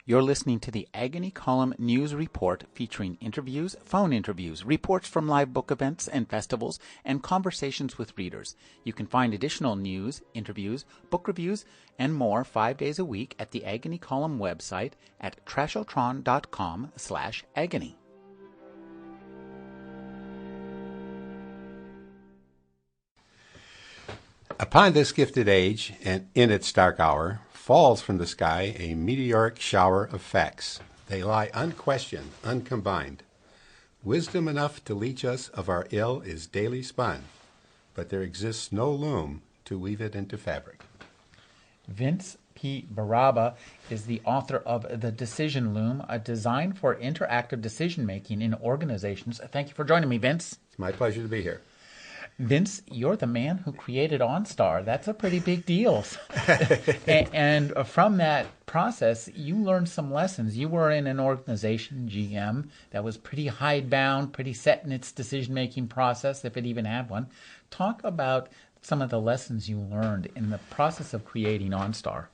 You're listening to the Agony Column News Report featuring interviews, phone interviews, reports from live book events and festivals, and conversations with readers. You can find additional news, interviews, book reviews, and more 5 days a week at the Agony Column website at trashotron.com/agony. Upon this gifted age, and in its dark hour, falls from the sky a meteoric shower of facts. They lie unquestioned, uncombined. Wisdom enough to leach us of our ill is daily spun, but there exists no loom to weave it into fabric. Vincent P. Barabba is the author of The Decision Loom, a design for interactive decision-making in organizations. Thank you for joining me, Vince. It's my pleasure to be here. Vince, you're the man who created OnStar. That's a pretty big deal. and from that process, you learned some lessons. You were in an organization, GM, that was pretty hidebound, pretty set in its decision-making process, if it even had one. Talk about some of the lessons you learned in the process of creating OnStar.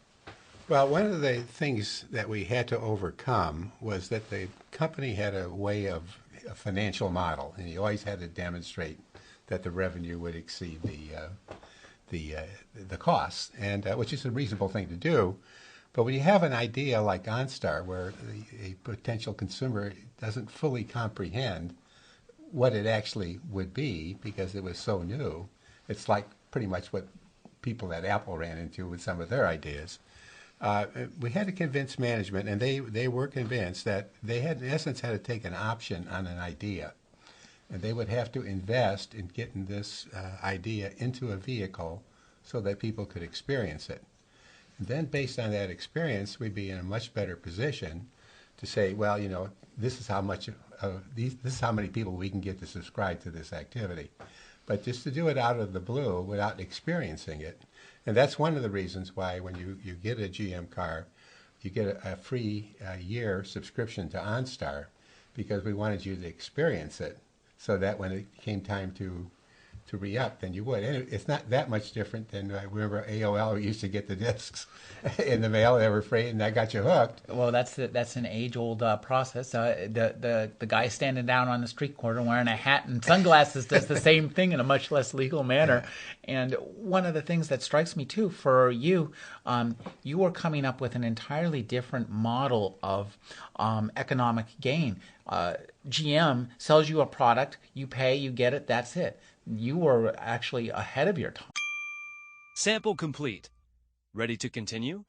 Well, one of the things that we had to overcome was that the company had a way of a financial model, and you always had to demonstrate that the revenue would exceed the costs, and which is a reasonable thing to do. But when you have an idea like OnStar, where a potential consumer doesn't fully comprehend what it actually would be because it was so new, it's like pretty much what people at Apple ran into with some of their ideas. We had to convince management, and they were convinced that they had, in essence, had to take an option on an idea. And they would have to invest in getting this idea into a vehicle so that people could experience it. And then based on that experience, we'd be in a much better position to say, well, you know, this is how much this is how many people we can get to subscribe to this activity. But just to do it out of the blue without experiencing it, and that's one of the reasons why when you get a GM car, you get a free year subscription to OnStar, because we wanted you to experience it, so that when it came time to re-up, then you would. And it's not that much different than I remember AOL used to get the discs in the mail. They were free, and that got you hooked. Well, that's an age-old process. The guy standing down on the street corner wearing a hat and sunglasses does the same thing in a much less legal manner. And one of the things that strikes me, too, for you, you were coming up with an entirely different model of economic gain. GM sells you a product, you pay, you get it, that's it. You were actually ahead of your time. Sample complete. Ready to continue?